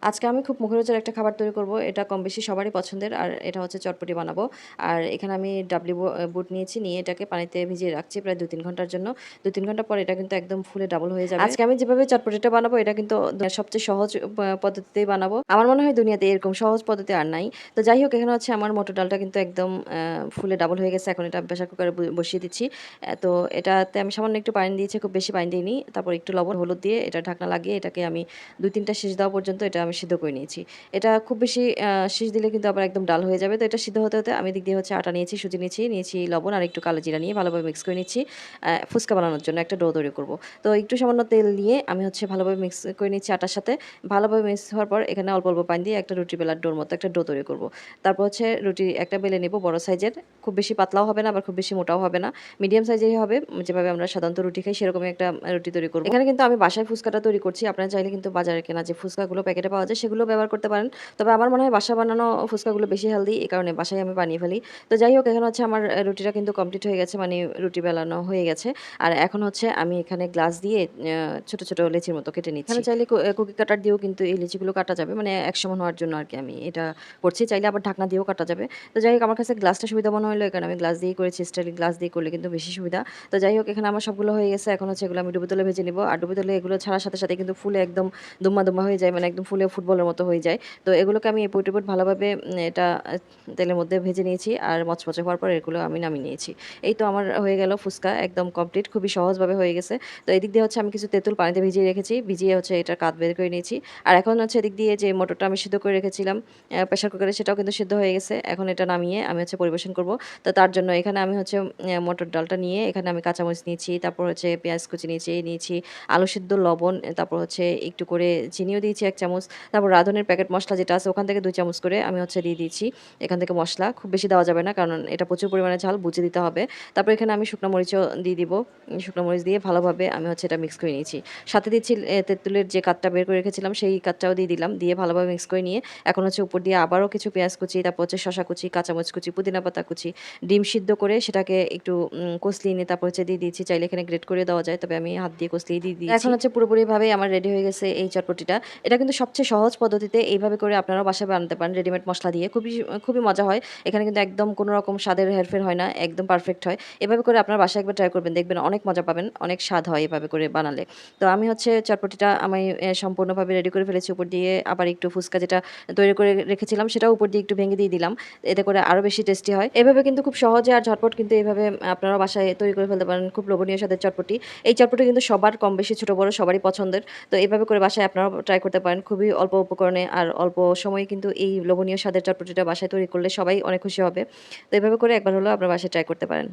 আজকে আমি খুব মুখরোচক একটা খাবার তৈরি করব। এটা কম বেশি সবারই পছন্দের। আর এটা হচ্ছে চটপটি বানাবো। আর এখানে আমি ডাবলি বুট নিয়েছি। নিয়ে এটাকে পানিতে ভিজিয়ে রাখছি প্রায় ২-৩ ঘন্টার জন্য। ২-৩ ঘন্টা পর এটা কিন্তু একদম ফুলে ডাবল হয়ে যাবে। আজকে আমি যেভাবে চটপটিটা বানাবো এটা কিন্তু সবচেয়ে সহজ পদ্ধতিতেই বানাবো। আমার মনে হয় দুনিয়াতে এরকম সহজ পদ্ধতি আর নাই। তো যাই হোক এখানে হচ্ছে আমার মটর ডালটা কিন্তু একদম ফুলে ডাবল হয়ে গেছে। এখন এটা প্রেসার কুকারে বসিয়ে দিচ্ছি। তো এটাতে আমি সামান্য একটু পানি দিয়েছি, খুব বেশি পানি দিইনি। তারপর একটু লবণ, হলুদ দিয়ে এটা ঢাকনা লাগিয়ে এটাকে আমি ২-৩ টা সিজ দেওয়া পর্যন্ত এটা আমি সিদ্ধ করে নিয়েছি। এটা খুব বেশি সিজ দিলে কিন্তু আবার একদম ডাল হয়ে যাবে। তো এটা সিদ্ধ হতে আমি এদিক দিয়ে হচ্ছে আটা নিয়েছি, সুজি নিয়েছি লবণ আর একটু কালো জিরা নিয়ে ভালোভাবে মিক্স করে নিচ্ছি। ফুচকা বানানোর জন্য একটা ডো তৈরি করব। তো একটু সামান্য তেল নিয়ে আমি হচ্ছে ভালোভাবে মিক্স করে নিচ্ছি আটার সাথে। ভালোভাবে মিক্স হওয়ার পর এখানে অল্প, অল্প পানি দিয়ে একটা রুটি বেলার ডোর মতো একটা ডো তৈরি করব। তারপর হচ্ছে রুটি একটা বেলে নেব বড় সাইজের। খুব বেশি পাতলাও হবে না আবার খুব বেশি মোটাও হবে না। মিডিয়াম সাইজেরই হবে। যেভাবে আমরা সাধারণত রুটি খাই সেরকমই একটা রুটি তৈরি করব। এখানে কিন্তু আমি বাসায় ফুচকাটা তৈরি করছি। আপনারা চাইলে কিন্তু বাজারে কেনা যে ফুচকাগুলো প্যাকেটে পাওয়া যায় সেগুলো ব্যবহার করতে পারেন। তবে আমার মনে হয় বাসায় বানানো ফুচকাগুলো বেশি হেলদি। এই কারণে বাসায় আমি বানিয়ে ফেলি। তো যাই হোক এখানে হচ্ছে আমার রুটিটা কিন্তু কমপ্লিট হয়ে গেছে। মানে রুটি বেলানো হয়ে গেছে। আর এখন হচ্ছে আমি এখানে গ্লাস দিয়ে ছোট, ছোট লেচির মতো কেটে নিচ্ছি। এখানে চাইলে কুকি কাটার দিয়েও কিন্তু এই লিচিগুলো কাটা যাবে। মানে এক সমান হওয়ার জন্য আরকি আমি এটা করছি। চাইলে আবার ঢাকনা দিয়েও কাটা যাবে। তো যাই হোক আমার কাছে গ্লাসটা সুবিধা মনে হলো এই কারণে আমি গ্লাস দিয়েই করেছি। স্টাইলিশ গ্লাস দিয়ে করলে কিন্তু বেশি সুবিধা। তো যাই হোক এখানে আমার সবগুলো হয়ে গেছে। এখন হচ্ছে এগুলো আমি ডুবো তেলে ভেজে নিব। আর ডুবো তেলে এগুলো ছাড়ার সাথে, সাথে কিন্তু ফুলে একদম দুম্মা, দুম্মা হয়ে যায়। মানে একদম ফুলে ফুটবলের মতো হয়ে যায়। তো এগুলোকে আমি এপুট, এপুট ভালোভাবে এটা তেলের মধ্যে ভেজে নিয়েছি। আর মচমচে হওয়ার পর এগুলো আমি নামিয়ে নিয়েছি। এই তো আমার হয়ে গেল ফুচকা একদম কমপ্লিট। খুবই সহজভাবে হয়ে গেছে। তো এদিক দিয়ে হচ্ছে আমি কিছু তেঁতুল পানিতে ভিজিয়ে রেখেছি। ভিজিয়ে হচ্ছে এটার কাত বের করে নিয়েছি। আর এখন হচ্ছে এদিক দিয়ে যে মটরটা আমি সিদ্ধ করে রেখেছিলাম প্রেসার কুকারে সেটাও কিন্তু সিদ্ধ হয়ে গেছে। এখন এটা নামিয়ে আমি হচ্ছে পরিবেশন করব। তো তার জন্য এখানে আমি হচ্ছে মটর ডালটা নিয়ে এখানে আমি কাঁচামরিচ নিয়েছি, তারপর হচ্ছে পেঁয়াজ কুচি নিয়েছি আলু সিদ্ধ, লবণ, তারপর হচ্ছে একটু করে চিনিও দিয়েছি ১ চামচ। তারপর রাঁধুনির প্যাকেট মসলা যেটা আছে ওখান থেকে ২ চামচ করে আমি হচ্ছে দিয়ে দিয়েছি। এখান থেকে মসলা খুব বেশি দেওয়া যাবে না কারণ এটা প্রচুর পরিমাণে ঝাল, বুঝে দিতে হবে। তারপর এখানে আমি শুকনো মরিচও দিয়ে দিব। শুকনো মরিচ দিয়ে ভালোভাবে আমি হচ্ছে এটা মিক্স করে নিয়েছি। সাথে দিচ্ছি তেঁতুলের যে কাতটা বের করে রেখেছিলাম সেই কাতটাও দিয়ে দিলাম। দিয়ে ভালোভাবে মিক্স করে নিয়ে এখন হচ্ছে উপর দিয়ে আবারও কিছু পেঁয়াজ কুচি, তারপর হচ্ছে শসা কুচি, কাঁচামরিচ কুচি, পুদিনা পাতা কুচি, ডিম সিদ্ধ করে সেটাকে একটু কষলিয়ে নিয়ে তারপর হচ্ছে দিয়ে দিয়েছি। চাইলে এখানে গ্রেট করে দেওয়া যায়। তবে আমি হাত দিয়ে কষলিয়ে দিয়ে দিয়েছি। এখন হচ্ছে পুরোপুরিভাবেই আমার রেডি হয়ে গেছে এই চটপটিটা। এটা কিন্তু সবচেয়ে সহজ পদ্ধতিতে এইভাবে করে আপনারাও বাসায় বানাতে পারেন রেডিমেড মসলা দিয়ে। খুবই মজা হয়। এখানে কিন্তু একদম কোনো রকম স্বাদের হেরফের হয় না। একদম পারফেক্ট হয়। এভাবে করে আপনার বাসায় একবার ট্রাই করবেন। দেখবেন অনেক মজা পাবেন। অনেক স্বাদ হয় এভাবে করে বানালে। তো আমি হচ্ছে চটপটিটা আমি সম্পূর্ণভাবে রেডি করে ফেলেছি। উপর দিয়ে আবার একটু ফুচকা যেটা তৈরি করে রেখেছিলাম সেটাও উপর দিয়ে একটু ভেঙে দিয়ে দিলাম। এতে করে আরো বেশি টেস্টি হয়। এভাবে কিন্তু খুব সহজে আর ঝটপট কিন্তু এভাবে আপনারাও বাসায় তৈরি করে ফেলতে পারেন। খুব লোভনীয় স্বাদের চটপটি। এই চটপটি কিন্তু সবার কম বেশি ছোট বড় সবারই পছন্দের। তো এভাবে করে বাসায় আপনারাও ট্রাই করতে পারেন। খুবই অল্প উপকরণে আর অল্প সময়ে কিন্তু এই লোভনীয় স্বাদের চটপটিটা বাসায় তৈরি করলে সবাই অনেক খুশি হবে। তো এভাবে করে একবার হলেও আপনার বাসায় ট্রাই করতে পারেন।